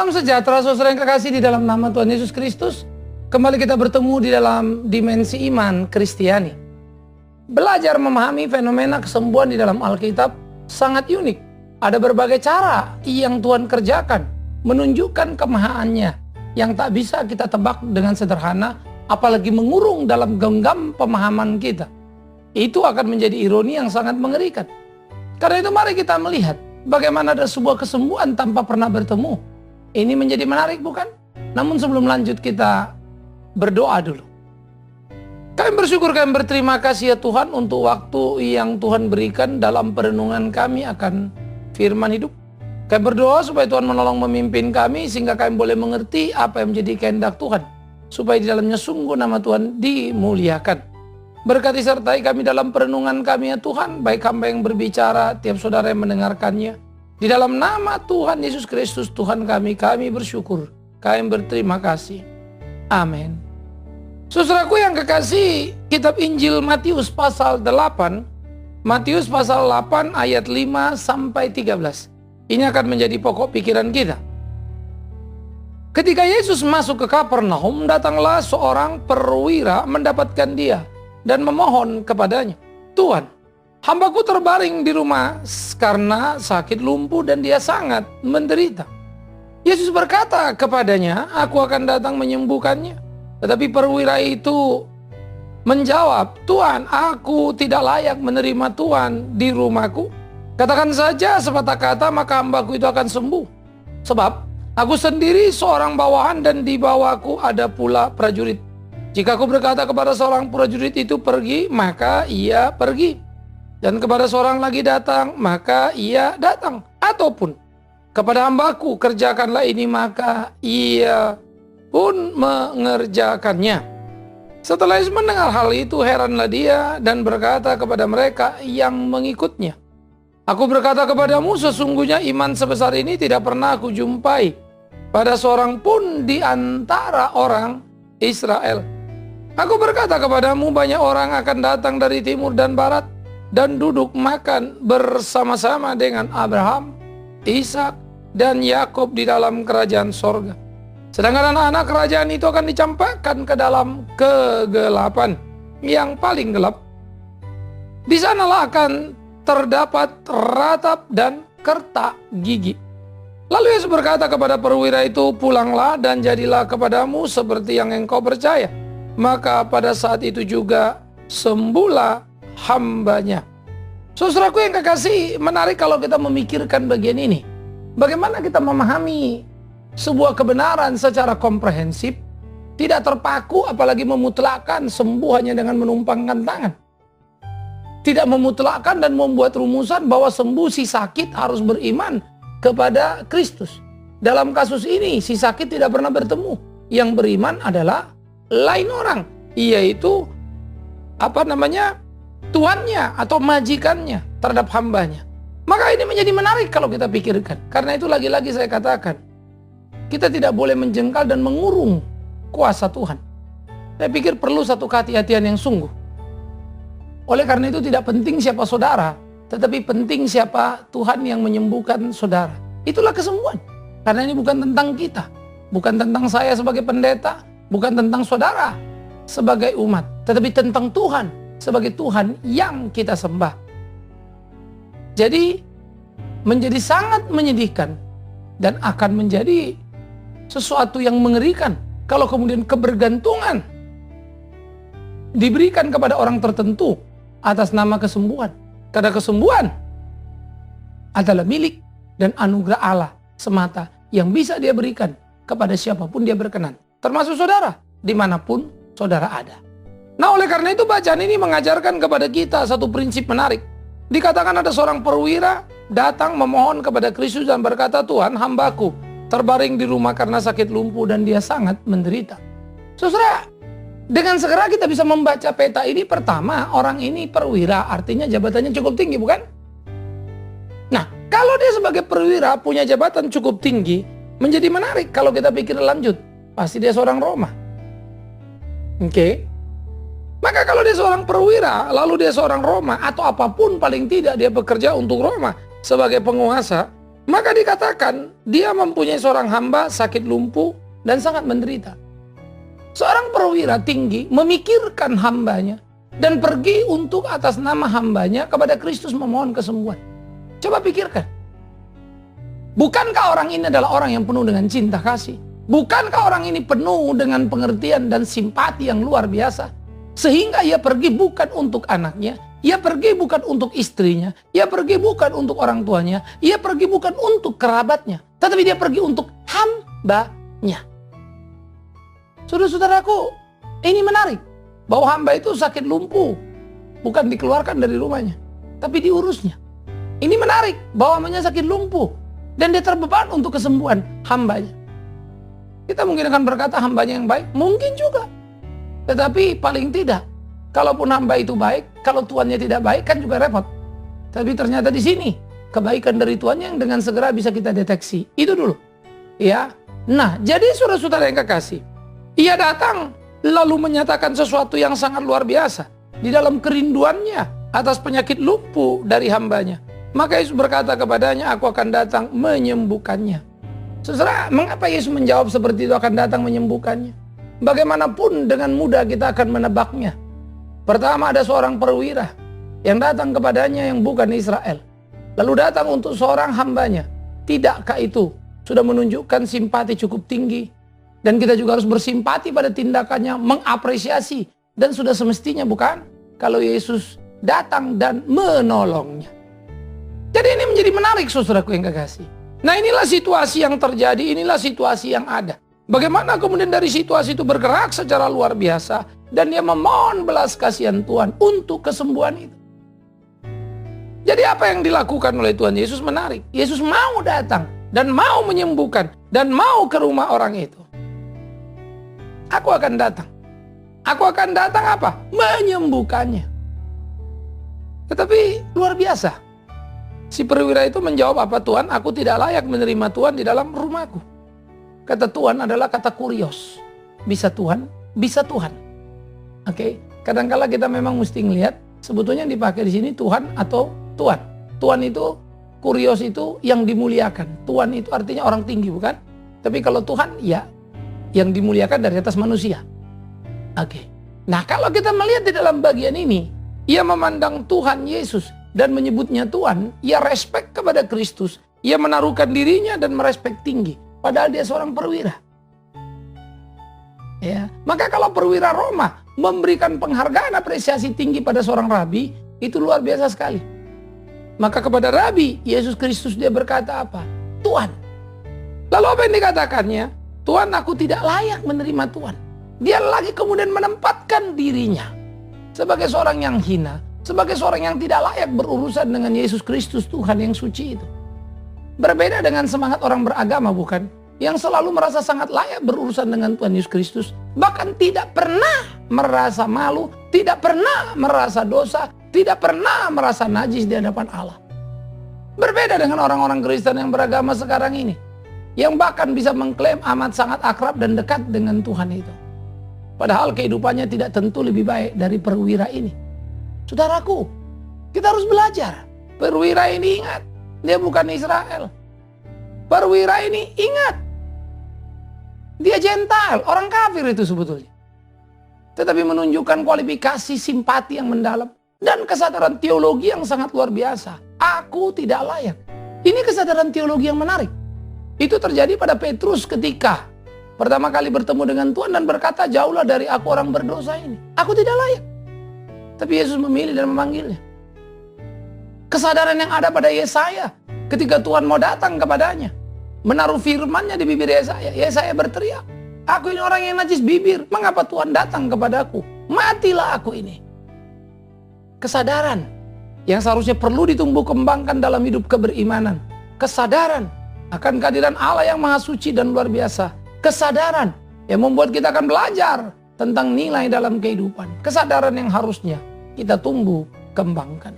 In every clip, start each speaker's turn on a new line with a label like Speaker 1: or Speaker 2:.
Speaker 1: Salam sejahtera saudara yang kekasih di dalam nama Tuhan Yesus Kristus. Kembali kita bertemu di dalam dimensi iman Kristiani. Belajar memahami fenomena kesembuhan di dalam Alkitab sangat unik. Ada berbagai cara yang Tuhan kerjakan, menunjukkan kemahaannya yang tak bisa kita tebak dengan sederhana, apalagi mengurung dalam genggam pemahaman kita. Itu akan menjadi ironi yang sangat mengerikan. Karena itu mari kita melihat bagaimana ada sebuah kesembuhan tanpa pernah bertemu. Ini menjadi menarik bukan? Namun sebelum lanjut kita berdoa dulu. Kami bersyukur, kami berterima kasih ya Tuhan untuk waktu yang Tuhan berikan dalam perenungan kami akan firman hidup. Kami berdoa supaya Tuhan menolong memimpin kami sehingga kami boleh mengerti apa yang menjadi kehendak Tuhan. Supaya di dalamnya sungguh nama Tuhan dimuliakan. Berkati sertai kami dalam perenungan kami ya Tuhan, baik hamba yang berbicara, tiap saudara yang mendengarkannya. Di dalam nama Tuhan Yesus Kristus Tuhan kami bersyukur, kami berterima kasih. Amin. Saudaraku yang kekasih, kitab Injil Matius pasal 8, Matius pasal 8 ayat 5 sampai 13. Ini akan menjadi pokok pikiran kita. Ketika Yesus masuk ke Kapernaum, datanglah seorang perwira mendapatkan dia dan memohon kepadanya, "Tuhan, hambaku terbaring di rumah karena sakit lumpuh dan dia sangat menderita." Yesus berkata kepadanya, "Aku akan datang menyembuhkannya." Tetapi perwira itu menjawab, "Tuhan, aku tidak layak menerima Tuhan di rumahku. Katakan saja sepatah kata, maka hambaku itu akan sembuh. Sebab aku sendiri seorang bawahan dan di bawahku ada pula prajurit. Jika aku berkata kepada seorang prajurit itu pergi, maka ia pergi. Dan kepada seorang lagi datang, maka ia datang. Ataupun kepada hambaku, kerjakanlah ini, maka ia pun mengerjakannya." Setelah Yesus mendengar hal itu, heranlah dia dan berkata kepada mereka yang mengikutnya, "Aku berkata kepadamu, sesungguhnya iman sebesar ini tidak pernah aku jumpai pada seorang pun di antara orang Israel. Aku berkata kepadamu, banyak orang akan datang dari timur dan barat dan duduk makan bersama-sama dengan Abraham, Ishak, dan Yakub di dalam kerajaan sorga. Sedangkan anak-anak kerajaan itu akan dicampakkan ke dalam kegelapan yang paling gelap. Di sanalah akan terdapat ratap dan kertak gigi." Lalu Yesus berkata kepada perwira itu, "Pulanglah dan jadilah kepadamu seperti yang engkau percaya." Maka pada saat itu juga sembuhlah hambanya. Saudaraku yang kekasih, menarik kalau kita memikirkan bagian ini. Bagaimana kita memahami sebuah kebenaran secara komprehensif, tidak terpaku apalagi memutlakkan sembuh hanya dengan menumpangkan tangan. Tidak memutlakkan dan membuat rumusan bahwa sembuh si sakit harus beriman kepada Kristus. Dalam kasus ini si sakit tidak pernah bertemu. Yang beriman adalah lain orang, yaitu tuannya atau majikannya terhadap hambanya. Maka ini menjadi menarik kalau kita pikirkan. Karena itu lagi-lagi saya katakan, kita tidak boleh menjengkal dan mengurung kuasa Tuhan. Saya pikir perlu satu kehati-hatian yang sungguh. Oleh karena itu tidak penting siapa saudara, tetapi penting siapa Tuhan yang menyembuhkan saudara. Itulah kesembuhan. Karena ini bukan tentang kita, bukan tentang saya sebagai pendeta, bukan tentang saudara sebagai umat, tetapi tentang Tuhan sebagai Tuhan yang kita sembah. Jadi menjadi sangat menyedihkan dan akan menjadi sesuatu yang mengerikan kalau kemudian kebergantungan diberikan kepada orang tertentu atas nama kesembuhan. Karena kesembuhan adalah milik dan anugerah Allah semata yang bisa dia berikan kepada siapapun dia berkenan. Termasuk saudara, dimanapun saudara ada. Nah, oleh karena itu bacaan ini mengajarkan kepada kita satu prinsip menarik. Dikatakan ada seorang perwira datang memohon kepada Kristus dan berkata, "Tuhan, hambaku terbaring di rumah karena sakit lumpuh dan dia sangat menderita." Saudara, dengan segera kita bisa membaca peta ini. Pertama, orang ini perwira, artinya jabatannya cukup tinggi, bukan? Nah, kalau dia sebagai perwira punya jabatan cukup tinggi, menjadi menarik kalau kita pikir lanjut. Pasti dia seorang Roma. Oke. Maka kalau dia seorang perwira, lalu dia seorang Roma, atau apapun paling tidak dia bekerja untuk Roma sebagai penguasa, Maka dikatakan dia mempunyai seorang hamba sakit lumpuh dan sangat menderita. Seorang perwira tinggi memikirkan hambanya dan pergi untuk atas nama hambanya kepada Kristus memohon kesembuhan. Coba pikirkan. Bukankah orang ini adalah orang yang penuh dengan cinta kasih? Bukankah orang ini penuh dengan pengertian dan simpati yang luar biasa? Sehingga ia pergi bukan untuk anaknya, ia pergi bukan untuk istrinya, ia pergi bukan untuk orang tuanya, ia pergi bukan untuk kerabatnya, tetapi dia pergi untuk hambanya. Saudara-saudaraku, ini menarik. Bahwa hamba itu sakit lumpuh, bukan dikeluarkan dari rumahnya, tapi diurusnya. Ini menarik, bahwa hambanya sakit lumpuh, dan dia terbeban untuk kesembuhan hambanya. Kita mungkin akan berkata hambanya yang baik, mungkin juga. Tetapi paling tidak, kalaupun hamba itu baik, kalau tuannya tidak baik kan juga repot. Tapi ternyata di sini, kebaikan dari tuannya yang dengan segera bisa kita deteksi. Itu dulu. Ya. Nah, jadi saudara-saudara yang kekasih, ia datang lalu menyatakan sesuatu yang sangat luar biasa di dalam kerinduannya atas penyakit lumpuh dari hambanya. Maka Yesus berkata kepadanya, aku akan datang menyembuhkannya. Saudara, mengapa Yesus menjawab seperti itu, akan datang menyembuhkannya? Bagaimanapun dengan mudah kita akan menebaknya. Pertama, ada seorang perwira yang datang kepadanya yang bukan Israel. Lalu datang untuk seorang hambanya. Tidakkah itu sudah menunjukkan simpati cukup tinggi? Dan kita juga harus bersimpati pada tindakannya, mengapresiasi. Dan sudah semestinya bukan? Kalau Yesus datang dan menolongnya. Jadi ini menjadi menarik saudaraku yang kekasih. Nah, inilah situasi yang terjadi, inilah situasi yang ada. Bagaimana kemudian dari situasi itu bergerak secara luar biasa. Dan dia memohon belas kasihan Tuhan untuk kesembuhan itu. Jadi apa yang dilakukan oleh Tuhan Yesus menarik. Yesus mau datang dan mau menyembuhkan dan mau ke rumah orang itu. Aku akan datang. Aku akan datang apa? Menyembuhkannya. Tetapi luar biasa. Si perwira itu menjawab, apa Tuhan? Aku tidak layak menerima Tuhan di dalam rumahku. Kata Tuhan adalah kata kurios. Bisa Tuhan, bisa Tuhan. Oke, kadang-kala kita memang mesti ngelihat sebetulnya yang dipakai di sini Tuhan atau Tuhan. Tuhan itu, kurios itu yang dimuliakan. Tuhan itu artinya orang tinggi, bukan? Tapi kalau Tuhan, ya yang dimuliakan dari atas manusia. Oke. Nah, kalau kita melihat di dalam bagian ini, ia memandang Tuhan Yesus dan menyebutnya Tuhan, ia respek kepada Kristus, ia menaruhkan dirinya dan merespek tinggi, padahal dia seorang perwira. Ya, maka kalau perwira Roma memberikan penghargaan apresiasi tinggi pada seorang rabi, itu luar biasa sekali. Maka kepada rabi Yesus Kristus dia berkata apa? Tuhan. Lalu apa yang dikatakannya? Tuhan, aku tidak layak menerima Tuhan. Dia lagi kemudian menempatkan dirinya sebagai seorang yang hina, sebagai seorang yang tidak layak berurusan dengan Yesus Kristus Tuhan yang suci itu. Berbeda dengan semangat orang beragama, bukan? Yang selalu merasa sangat layak berurusan dengan Tuhan Yesus Kristus. Bahkan tidak pernah merasa malu, tidak pernah merasa dosa, tidak pernah merasa najis di hadapan Allah. Berbeda dengan orang-orang Kristen yang beragama sekarang ini, yang bahkan bisa mengklaim amat sangat akrab dan dekat dengan Tuhan itu. Padahal kehidupannya tidak tentu lebih baik dari perwira ini. Saudaraku, kita harus belajar. Perwira ini ingat, dia bukan Israel. Perwira ini ingat, dia Gentile, orang kafir itu sebetulnya. Tetapi menunjukkan kualifikasi simpati yang mendalam dan kesadaran teologi yang sangat luar biasa. Aku tidak layak. Ini kesadaran teologi yang menarik. Itu terjadi pada Petrus ketika pertama kali bertemu dengan Tuhan dan berkata, jauhlah dari aku orang berdosa ini. Aku tidak layak. Tapi Yesus memilih dan memanggilnya. Kesadaran yang ada pada Yesaya ketika Tuhan mau datang kepadanya, menaruh firman-Nya di bibir Yesaya. Yesaya berteriak, aku ini orang yang najis bibir. Mengapa Tuhan datang kepadaku? Matilah aku ini. Kesadaran yang seharusnya perlu ditumbuh kembangkan dalam hidup keberimanan. Kesadaran akan kehadiran Allah yang maha suci dan luar biasa. Kesadaran yang membuat kita akan belajar tentang nilai dalam kehidupan. Kesadaran yang harusnya kita tumbuh kembangkan.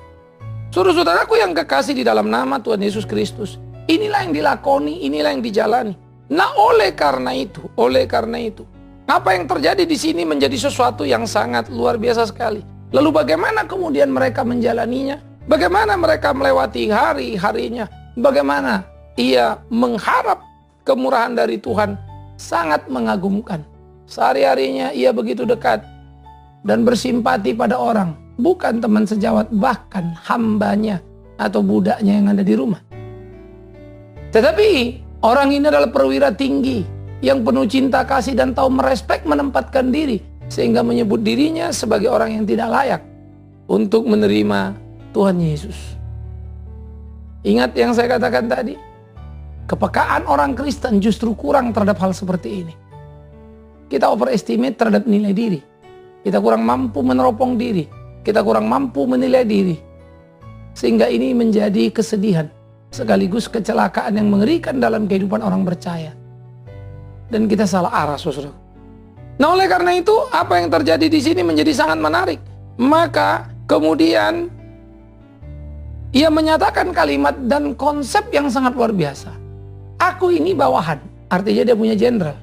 Speaker 1: Saudara-saudaraku yang kekasih di dalam nama Tuhan Yesus Kristus, inilah yang dilakoni, inilah yang dijalani. Nah, oleh karena itu, apa yang terjadi di sini menjadi sesuatu yang sangat luar biasa sekali. Lalu bagaimana kemudian mereka menjalaninya? Bagaimana mereka melewati hari-harinya? Bagaimana ia mengharap kemurahan dari Tuhan sangat mengagumkan. Sehari-harinya ia begitu dekat dan bersimpati pada orang, bukan teman sejawat, bahkan hambanya atau budaknya yang ada di rumah. Tetapi orang ini adalah perwira tinggi yang penuh cinta kasih dan tahu merespek menempatkan diri, sehingga menyebut dirinya sebagai orang yang tidak layak untuk menerima Tuhan Yesus. Ingat yang saya katakan tadi, kepekaan orang Kristen justru kurang terhadap hal seperti ini. Kita overestimate terhadap nilai diri. Kita kurang mampu meneropong diri. Kita kurang mampu menilai diri. Sehingga ini menjadi kesedihan, sekaligus kecelakaan yang mengerikan dalam kehidupan orang percaya. Dan kita salah arah, saudara. Nah, oleh karena itu, apa yang terjadi di sini menjadi sangat menarik. Maka kemudian ia menyatakan kalimat dan konsep yang sangat luar biasa. Aku ini bawahan, artinya dia punya jenderal.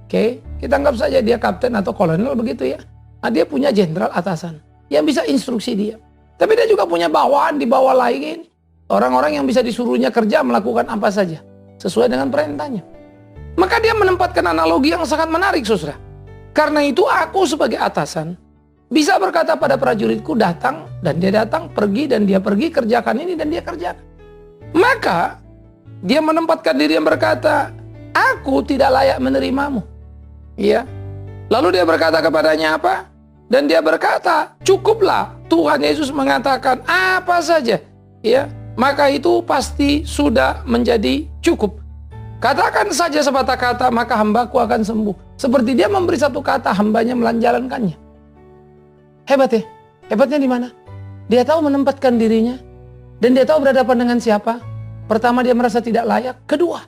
Speaker 1: Oke, kita anggap saja dia kapten atau kolonel begitu ya. Nah, dia punya jenderal atasan yang bisa instruksi dia. Tapi dia juga punya bawahan di bawah lain. Orang-orang yang bisa disuruhnya kerja melakukan apa saja sesuai dengan perintahnya. Maka dia menempatkan analogi yang sangat menarik, saudara. Karena itu aku sebagai atasan bisa berkata pada prajuritku datang, dan dia datang, pergi dan dia pergi, kerjakan ini dan dia kerjakan. Maka dia menempatkan diri yang berkata, aku tidak layak menerimamu. Iya. Lalu dia berkata kepadanya apa? Dan dia berkata, cukuplah Tuhan Yesus mengatakan apa saja. Ya, maka itu pasti sudah menjadi cukup. Katakan saja sepatah kata, maka hambaku akan sembuh. Seperti dia memberi satu kata, hambanya menjalankannya. Hebat ya? Hebatnya di mana? Dia tahu menempatkan dirinya. Dan dia tahu berhadapan dengan siapa. Pertama, dia merasa tidak layak. Kedua,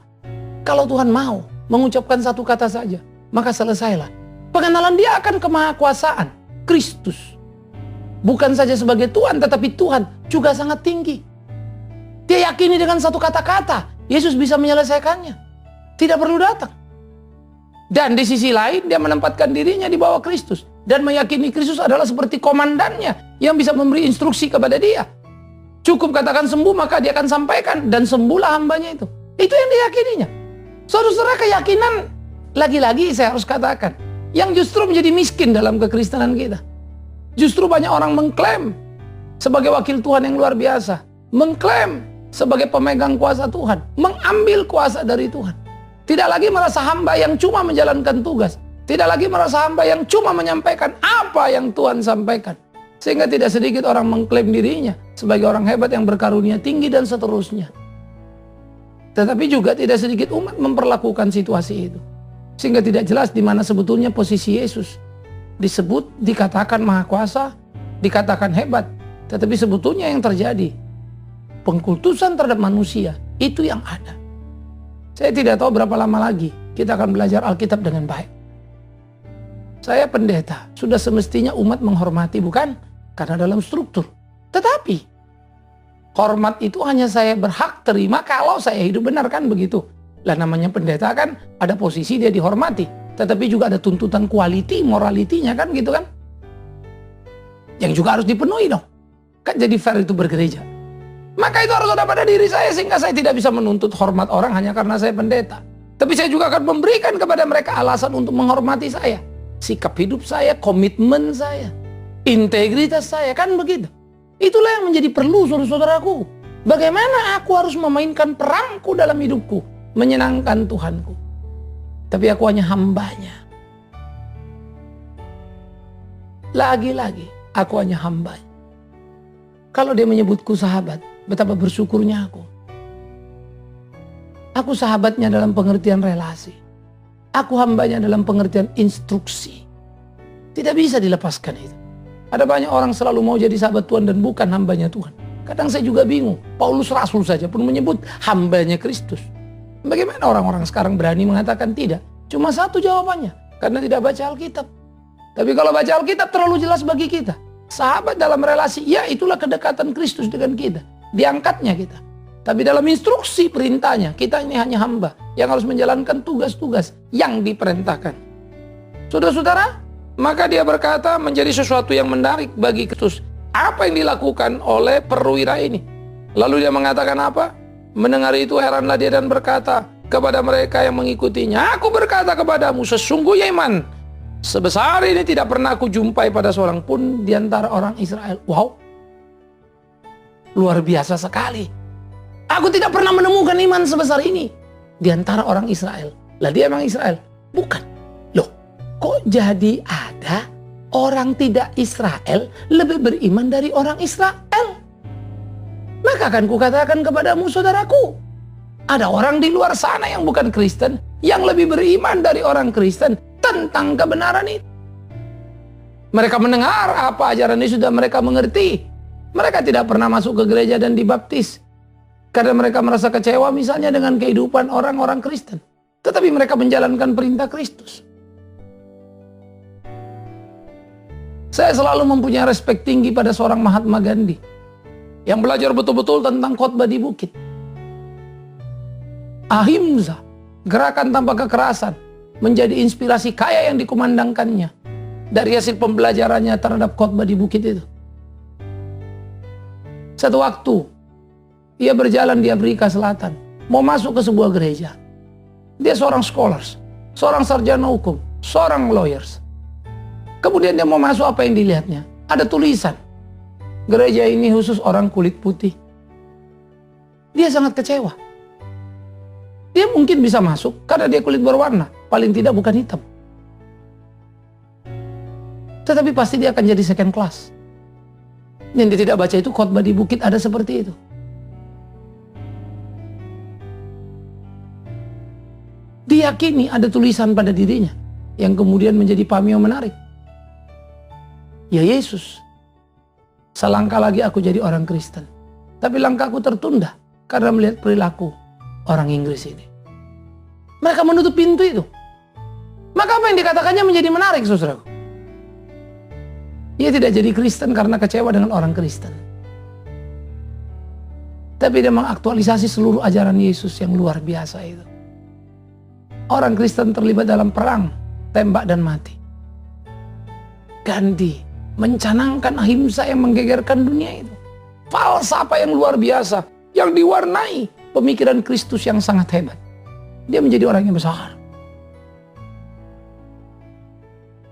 Speaker 1: kalau Tuhan mau mengucapkan satu kata saja, maka selesailah. Pengenalan dia akan kemahakuasaan Kristus. Bukan saja sebagai Tuhan, tetapi Tuhan juga sangat tinggi. Dia yakini dengan satu kata-kata, Yesus bisa menyelesaikannya. Tidak perlu datang. Dan di sisi lain, dia menempatkan dirinya di bawah Kristus. Dan meyakini Kristus adalah seperti komandannya yang bisa memberi instruksi kepada dia. Cukup katakan sembuh, maka dia akan sampaikan. Dan sembuhlah hambanya itu. Itu yang diyakininya. Saudara-saudara, keyakinan, lagi-lagi saya harus katakan, yang justru menjadi miskin dalam kekristenan kita. Justru banyak orang mengklaim sebagai wakil Tuhan yang luar biasa. Mengklaim sebagai pemegang kuasa Tuhan. Mengambil kuasa dari Tuhan. Tidak lagi merasa hamba yang cuma menjalankan tugas. Tidak lagi merasa hamba yang cuma menyampaikan apa yang Tuhan sampaikan. Sehingga tidak sedikit orang mengklaim dirinya sebagai orang hebat yang berkarunia tinggi dan seterusnya. Tetapi juga tidak sedikit umat memperlakukan situasi itu. Sehingga tidak jelas di mana sebetulnya posisi Yesus. Disebut, dikatakan maha kuasa, dikatakan hebat. Tetapi sebetulnya yang terjadi, pengkultusan terhadap manusia, itu yang ada. Saya tidak tahu berapa lama lagi kita akan belajar Alkitab dengan baik. Saya pendeta, sudah semestinya umat menghormati, bukan? Karena dalam struktur. Tetapi, hormat itu hanya saya berhak terima kalau saya hidup benar, kan begitu? Lah namanya pendeta kan ada posisi dia dihormati. Tetapi juga ada tuntutan quality, moralitinya kan gitu kan? Yang juga harus dipenuhi dong. Kan jadi fair itu bergereja. Maka itu harus ada pada diri saya sehingga saya tidak bisa menuntut hormat orang hanya karena saya pendeta. Tapi saya juga akan memberikan kepada mereka alasan untuk menghormati saya. Sikap hidup saya, komitmen saya, integritas saya, kan begitu. Itulah yang menjadi perlu saudara-saudaraku. Bagaimana aku harus memainkan peranku dalam hidupku, menyenangkan Tuhanku. Tapi aku hanya hambanya. Lagi-lagi, aku hanya hambanya. Kalau dia menyebutku sahabat, betapa bersyukurnya aku. Aku sahabatnya dalam pengertian relasi. Aku hambanya dalam pengertian instruksi. Tidak bisa dilepaskan itu. Ada banyak orang selalu mau jadi sahabat Tuhan dan bukan hambanya Tuhan. Kadang saya juga bingung. Paulus Rasul saja pun menyebut hambanya Kristus. Bagaimana orang-orang sekarang berani mengatakan tidak? Cuma satu jawabannya. Karena tidak baca Alkitab. Tapi kalau baca Alkitab terlalu jelas bagi kita. Sahabat dalam relasi, ya itulah kedekatan Kristus dengan kita. Diangkatnya kita. Tapi dalam instruksi perintahnya, kita ini hanya hamba yang harus menjalankan tugas-tugas yang diperintahkan. Saudara-saudara, maka dia berkata menjadi sesuatu yang menarik bagi Kristus. Apa yang dilakukan oleh perwira ini? Lalu dia mengatakan apa? Mendengar itu heranlah dia dan berkata kepada mereka yang mengikutinya, "Aku berkata kepadamu, sesungguhnya iman sebesar ini tidak pernah aku jumpai pada seorang pun di antara orang Israel." Wow, luar biasa sekali. Aku tidak pernah menemukan iman sebesar ini di antara orang Israel. Lah dia emang Israel? Bukan. Loh, kok jadi ada orang tidak Israel lebih beriman dari orang Israel? Maka akan kukatakan kepadamu, saudaraku, ada orang di luar sana yang bukan Kristen yang lebih beriman dari orang Kristen tentang kebenaran itu. Mereka mendengar apa ajaran ini sudah mereka mengerti. Mereka tidak pernah masuk ke gereja dan dibaptis karena mereka merasa kecewa misalnya dengan kehidupan orang-orang Kristen. Tetapi mereka menjalankan perintah Kristus. Saya selalu mempunyai respek tinggi pada seorang Mahatma Gandhi yang belajar betul-betul tentang khotbah di bukit. Ahimsa, gerakan tanpa kekerasan, menjadi inspirasi kaya yang dikumandangkannya dari hasil pembelajarannya terhadap khotbah di bukit itu. Satu waktu, ia berjalan di Afrika Selatan, mau masuk ke sebuah gereja. Dia seorang scholars, seorang sarjana hukum, seorang lawyers. Kemudian dia mau masuk, apa yang dilihatnya? Ada tulisan, gereja ini khusus orang kulit putih. Dia sangat kecewa. Dia mungkin bisa masuk karena dia kulit berwarna, paling tidak bukan hitam. Tetapi pasti dia akan jadi second class. Yang dia tidak baca itu khotbah di bukit ada seperti itu. Diyakini ada tulisan pada dirinya yang kemudian menjadi pameo menarik. Ya Yesus, selangkah lagi aku jadi orang Kristen. Tapi langkahku tertunda karena melihat perilaku orang Inggris ini. Mereka menutup pintu itu. Maka apa yang dikatakannya menjadi menarik, saudaraku. Ia tidak jadi Kristen karena kecewa dengan orang Kristen. Tapi dia mengaktualisasi seluruh ajaran Yesus yang luar biasa itu. Orang Kristen terlibat dalam perang, tembak dan mati. Gandhi mencanangkan ahimsa yang menggegerkan dunia itu. Falsafah yang luar biasa, yang diwarnai pemikiran Kristus yang sangat hebat. Dia menjadi orang yang besar.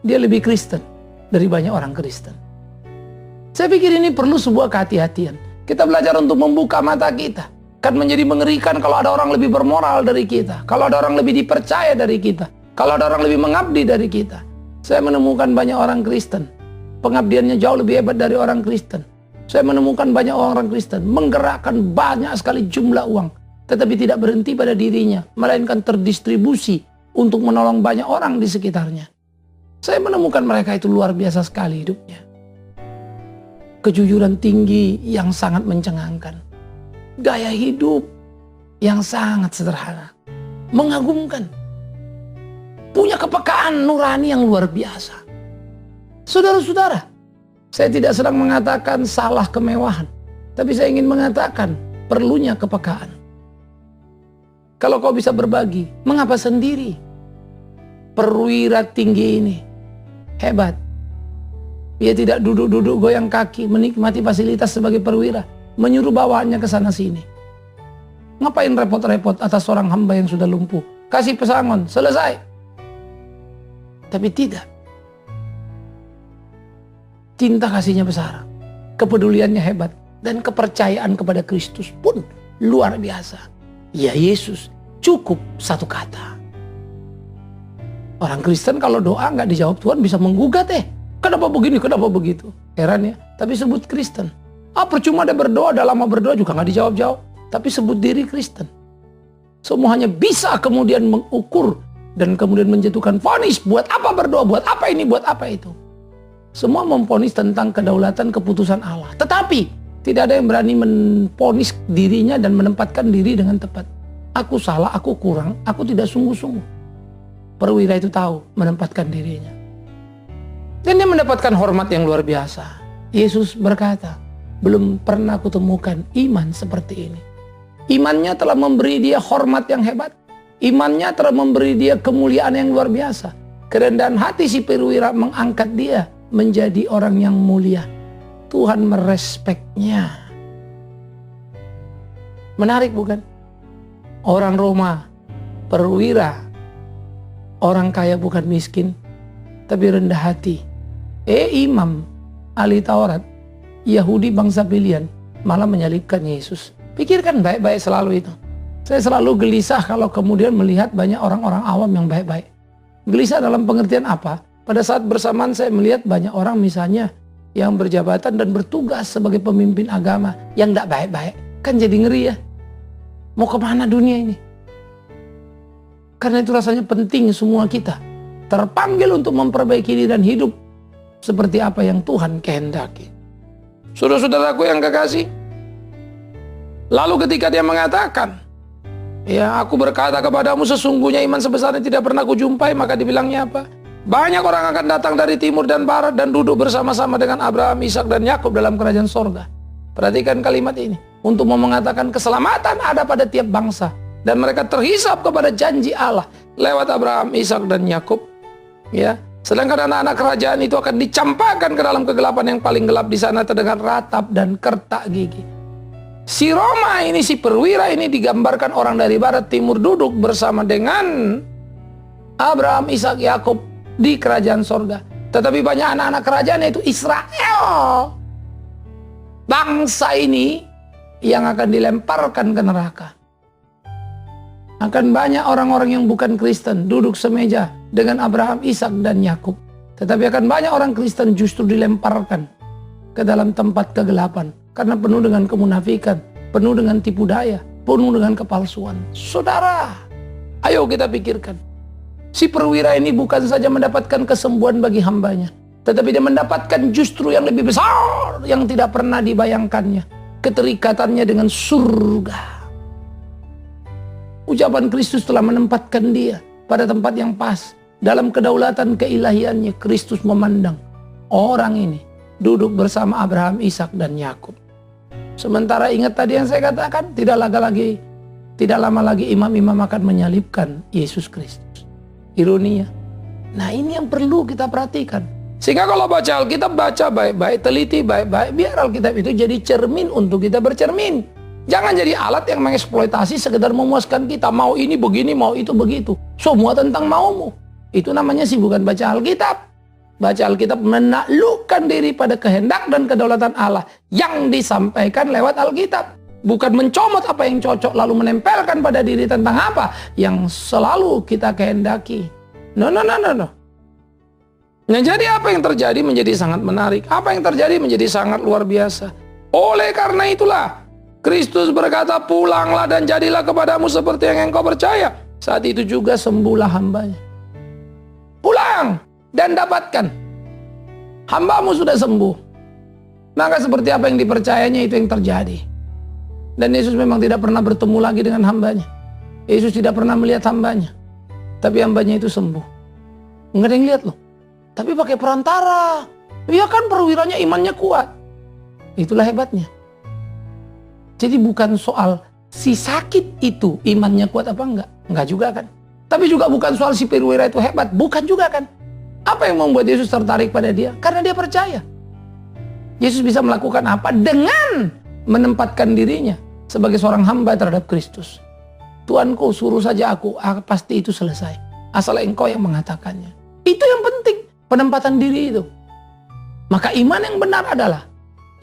Speaker 1: Dia lebih Kristen dari banyak orang Kristen. Saya pikir ini perlu sebuah kehati-hatian. Kita belajar untuk membuka mata kita. Kan menjadi mengerikan kalau ada orang lebih bermoral dari kita. Kalau ada orang lebih dipercaya dari kita. Kalau ada orang lebih mengabdi dari kita. Saya menemukan banyak orang Kristen. Pengabdiannya jauh lebih hebat dari orang Kristen. Saya menemukan banyak orang Kristen menggerakkan banyak sekali jumlah uang. Tetapi tidak berhenti pada dirinya. Melainkan terdistribusi untuk menolong banyak orang di sekitarnya. Saya menemukan mereka itu luar biasa sekali hidupnya. Kejujuran tinggi yang sangat mencengangkan. Gaya hidup yang sangat sederhana. Mengagumkan. Punya kepekaan nurani yang luar biasa. Saudara-saudara, saya tidak sedang mengatakan salah kemewahan. Tapi saya ingin mengatakan perlunya kepekaan. Kalau kau bisa berbagi, mengapa sendiri? Perwira tinggi ini hebat. Dia tidak duduk-duduk goyang kaki, menikmati fasilitas sebagai perwira, menyuruh bawahannya ke sana sini. Ngapain repot-repot atas seorang hamba yang sudah lumpuh? Kasih pesangon, selesai. Tapi tidak. Cinta kasihnya besar, kepeduliannya hebat, dan kepercayaan kepada Kristus pun luar biasa. Ya Yesus, cukup satu kata. Orang Kristen kalau doa nggak dijawab Tuhan bisa menggugat Kenapa begini, kenapa begitu? Heran ya, tapi sebut Kristen. Percuma ada berdoa, ada lama berdoa juga nggak dijawab-jawab. Tapi sebut diri Kristen. Semua hanya bisa kemudian mengukur dan kemudian menjatuhkan vonis. Buat apa berdoa, buat apa ini, buat apa itu. Semua memvonis tentang kedaulatan keputusan Allah. Tetapi tidak ada yang berani memvonis dirinya dan menempatkan diri dengan tepat. Aku salah, aku kurang, aku tidak sungguh-sungguh. Perwira itu tahu menempatkan dirinya. Dan dia mendapatkan hormat yang luar biasa. Yesus berkata, belum pernah kutemukan iman seperti ini. Imannya telah memberi dia hormat yang hebat. Imannya telah memberi dia kemuliaan yang luar biasa. Kerendahan hati si perwira mengangkat dia menjadi orang yang mulia. Tuhan merespeknya. Menarik bukan? orang Roma, perwira, orang kaya bukan miskin, tapi rendah hati. Imam, ahli Taurat, Yahudi bangsa pilihan, malah menyalibkan Yesus. Pikirkan baik-baik selalu itu. Saya selalu gelisah kalau kemudian melihat banyak orang-orang awam yang baik-baik. Gelisah dalam pengertian apa? Pada saat bersamaan saya melihat banyak orang misalnya yang berjabatan dan bertugas sebagai pemimpin agama yang tidak baik-baik. Kan jadi ngeri ya. Mau kemana dunia ini? Karena itu rasanya penting semua kita terpanggil untuk memperbaiki diri dan hidup seperti apa yang Tuhan kehendaki. Saudara-saudaraku yang kekasih, lalu ketika dia mengatakan, ya aku berkata kepadamu sesungguhnya iman sebesar ini tidak pernah kujumpai, maka dibilangnya apa? Banyak orang akan datang dari timur dan barat dan duduk bersama-sama dengan Abraham, Ishak dan Yakub dalam kerajaan sorga. Perhatikan kalimat ini. Untuk mau mengatakan keselamatan ada pada tiap bangsa. Dan mereka terhisap kepada janji Allah lewat Abraham, Ishak dan Yakub. Ya. Sedangkan anak-anak kerajaan itu akan dicampakkan ke dalam kegelapan yang paling gelap. Di sana terdengar ratap dan kertak gigi. Si Roma ini, si perwira ini digambarkan orang dari barat timur duduk bersama dengan Abraham, Ishak, Yakub di kerajaan sorga. Tetapi banyak anak-anak kerajaan yaitu Israel. Bangsa ini yang akan dilemparkan ke neraka. Akan banyak orang-orang yang bukan Kristen duduk semeja dengan Abraham, Ishak dan Yakub. Tetapi akan banyak orang Kristen justru dilemparkan ke dalam tempat kegelapan. Karena penuh dengan kemunafikan, penuh dengan tipu daya, penuh dengan kepalsuan. Saudara, ayo kita pikirkan. Si perwira ini bukan saja mendapatkan kesembuhan bagi hambanya, tetapi dia mendapatkan justru yang lebih besar yang tidak pernah dibayangkannya. Keterikatannya dengan surga. Ucapan Kristus telah menempatkan dia pada tempat yang pas. Dalam kedaulatan keilahiannya, Kristus memandang orang ini duduk bersama Abraham, Ishak dan Yakub. Sementara ingat tadi yang saya katakan, tidak lama lagi imam-imam akan menyalibkan Yesus Kristus. Ironinya. Nah, ini yang perlu kita perhatikan. Sehingga kalau baca Alkitab, baca baik-baik, teliti baik-baik, biar Alkitab itu jadi cermin untuk kita bercermin. Jangan jadi alat yang mengeksploitasi sekedar memuaskan kita. Mau ini begini, mau itu begitu. Semua tentang maumu. Itu namanya sih bukan baca Alkitab. Baca Alkitab menaklukkan diri pada kehendak dan kedaulatan Allah yang disampaikan lewat Alkitab. Bukan mencomot apa yang cocok lalu menempelkan pada diri tentang apa yang selalu kita kehendaki. No. Nah, jadi apa yang terjadi menjadi sangat menarik. Apa yang terjadi menjadi sangat luar biasa. Oleh karena itulah Kristus berkata, pulanglah dan jadilah kepadamu seperti yang engkau percaya. Saat itu juga sembuhlah hambanya. Pulang dan dapatkan. Hambamu sudah sembuh. Maka seperti apa yang dipercayanya itu yang terjadi. Dan Yesus memang tidak pernah bertemu lagi dengan hambanya. Yesus tidak pernah melihat hambanya. Tapi hambanya itu sembuh. Nggak ada yang lihat loh. Tapi pakai perantara. Ya kan perwiranya imannya kuat. Itulah hebatnya. Jadi bukan soal si sakit itu imannya kuat apa enggak. Enggak juga kan. Tapi juga bukan soal si perwira itu hebat. Bukan juga kan. Apa yang membuat Yesus tertarik pada dia? Karena dia percaya. Yesus bisa melakukan apa? Dengan menempatkan dirinya sebagai seorang hamba terhadap Kristus. Tuanku, suruh saja aku pasti itu selesai. Asal engkau yang mengatakannya. Itu yang penting. Penempatan diri itu. Maka iman yang benar adalah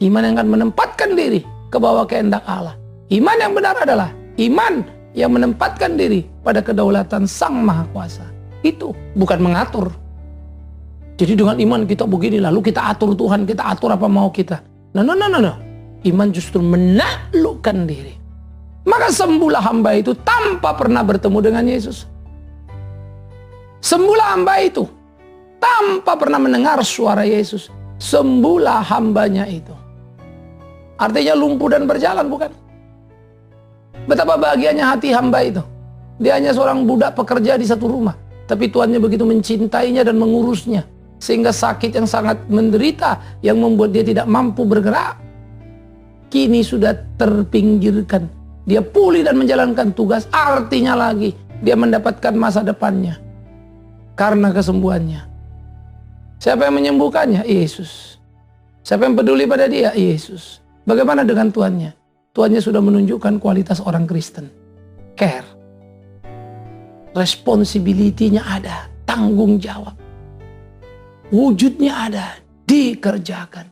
Speaker 1: iman yang akan menempatkan diri ke bawah kehendak Allah. Iman yang benar adalah iman yang menempatkan diri pada kedaulatan Sang Maha Kuasa. Itu bukan mengatur. Jadi dengan iman kita begini, lalu kita atur Tuhan, kita atur apa mau kita. No. Iman justru menaklukkan diri. Maka sembuhlah hamba itu tanpa pernah bertemu dengan Yesus. Sembuhlah hamba itu tanpa pernah mendengar suara Yesus. Sembuhlah hambanya itu. Artinya lumpuh dan berjalan, bukan? Betapa bahagianya hati hamba itu. Dia hanya seorang budak pekerja di satu rumah. Tapi Tuhannya begitu mencintainya dan mengurusnya. Sehingga sakit yang sangat menderita yang membuat dia tidak mampu bergerak, kini sudah terpinggirkan. Dia pulih dan menjalankan tugas. Artinya lagi dia mendapatkan masa depannya karena kesembuhannya. Siapa yang menyembuhkannya? Yesus. Siapa yang peduli pada dia? Yesus. Bagaimana dengan Tuannya? Tuannya sudah menunjukkan kualitas orang Kristen. Care. responsibility-nya ada, tanggung jawab. Wujudnya ada, dikerjakan.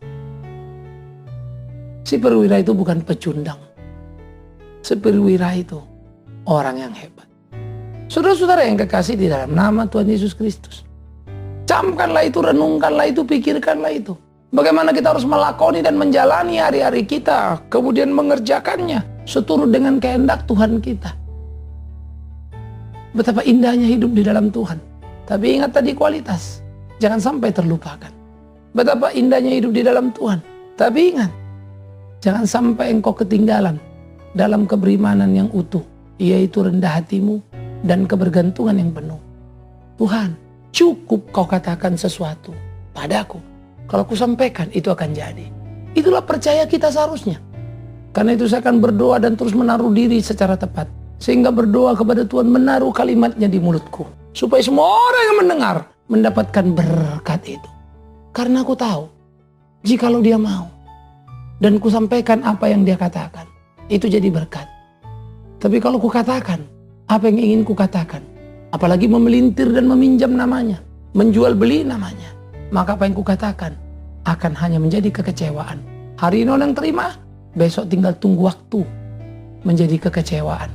Speaker 1: Si perwira itu bukan pecundang. Si perwira itu orang yang hebat. Saudara-saudara yang kekasih di dalam nama Tuhan Yesus Kristus, camkanlah itu, renungkanlah itu, pikirkanlah itu. Bagaimana kita harus melakoni dan menjalani hari-hari kita, kemudian mengerjakannya seturut dengan kehendak Tuhan kita. Betapa indahnya hidup di dalam Tuhan. Tapi ingat tadi kualitas, jangan sampai terlupakan. Betapa indahnya hidup di dalam Tuhan. Tapi ingat, jangan sampai engkau ketinggalan dalam keberimanan yang utuh, yaitu rendah hatimu dan kebergantungan yang penuh. Tuhan, cukup kau katakan sesuatu padaku. Kalau ku sampaikan, itu akan jadi. Itulah percaya kita seharusnya. Karena itu saya akan berdoa dan terus menaruh diri secara tepat. Sehingga berdoa kepada Tuhan menaruh kalimatnya di mulutku. Supaya semua orang yang mendengar mendapatkan berkat itu. Karena aku tahu, jikalau dia mau dan ku sampaikan apa yang dia katakan, itu jadi berkat. Tapi kalau ku katakan apa yang ingin ku katakan, apalagi memelintir dan meminjam namanya, menjual beli namanya, maka apa yang ku katakan akan hanya menjadi kekecewaan. Hari ini orang terima, besok tinggal tunggu waktu menjadi kekecewaan.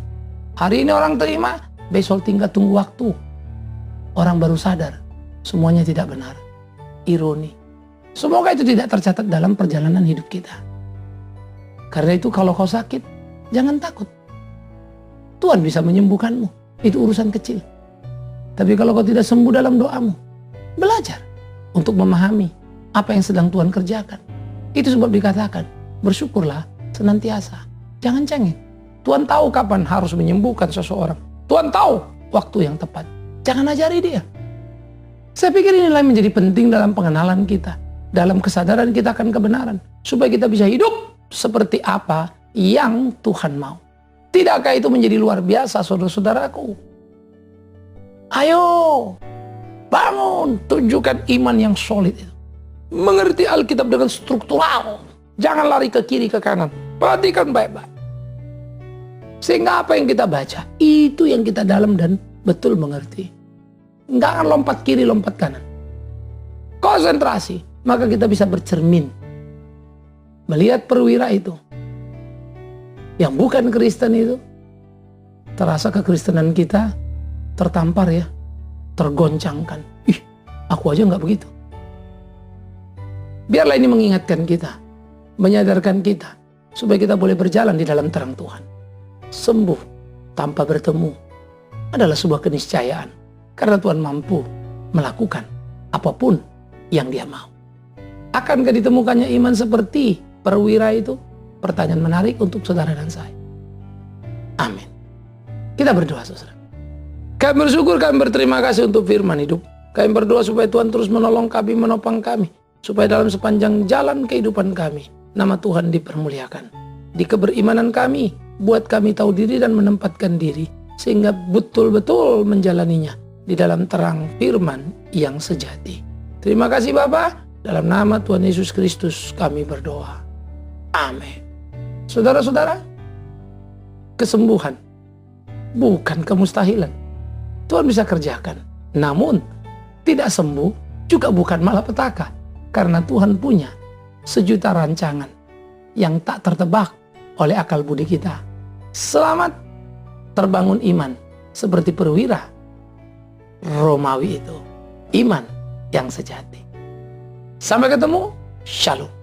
Speaker 1: Hari ini orang terima, besok tinggal tunggu waktu. Orang baru sadar, semuanya tidak benar. Ironi. Semoga itu tidak tercatat dalam perjalanan hidup kita. Karena itu kalau kau sakit, jangan takut. Tuhan bisa menyembuhkanmu. Itu urusan kecil. Tapi kalau kau tidak sembuh dalam doamu, belajar untuk memahami apa yang sedang Tuhan kerjakan. Itu sebab dikatakan, bersyukurlah senantiasa. Jangan cengeng. Tuhan tahu kapan harus menyembuhkan seseorang. Tuhan tahu waktu yang tepat. Jangan ajari dia. Saya pikir inilah yang menjadi penting dalam pengenalan kita. Dalam kesadaran kita akan kebenaran. Supaya kita bisa hidup seperti apa yang Tuhan mau. Tidakkah itu menjadi luar biasa, saudara-saudaraku? Ayo, bangun, tunjukkan iman yang solid itu. Mengerti Alkitab dengan struktural. Jangan lari ke kiri, ke kanan. Perhatikan baik-baik. Sehingga apa yang kita baca, itu yang kita dalam dan betul mengerti. Nggak akan lompat kiri, lompat kanan. Konsentrasi, maka kita bisa bercermin. Melihat perwira itu. Yang bukan Kristen itu. Terasa kekristenan kita tertampar ya. Tergoncangkan. Ih, aku aja nggak begitu. Biarlah ini mengingatkan kita. Menyadarkan kita. Supaya kita boleh berjalan di dalam terang Tuhan. Sembuh tanpa bertemu adalah sebuah keniscayaan. Karena Tuhan mampu melakukan apapun yang Dia mau. Akankah ditemukannya iman seperti perwira itu? Pertanyaan menarik untuk saudara dan saya. Amin. Kita berdoa, saudara. Kami bersyukur, kami berterima kasih untuk firman hidup. Kami berdoa supaya Tuhan terus menolong kami, menopang kami. Supaya dalam sepanjang jalan kehidupan kami, nama Tuhan dipermuliakan. Di keberimanan kami, buat kami tahu diri dan menempatkan diri. Sehingga betul-betul menjalaninya di dalam terang firman yang sejati. Terima kasih Bapa. Dalam nama Tuhan Yesus Kristus kami berdoa. Amin. Saudara-saudara, kesembuhan bukan kemustahilan. Tuhan bisa kerjakan. Namun, tidak sembuh juga bukan malapetaka. Karena Tuhan punya sejuta rancangan yang tak tertebak oleh akal budi kita. Selamat terbangun iman seperti perwira Romawi itu. Iman yang sejati. Sampai ketemu. Shalom.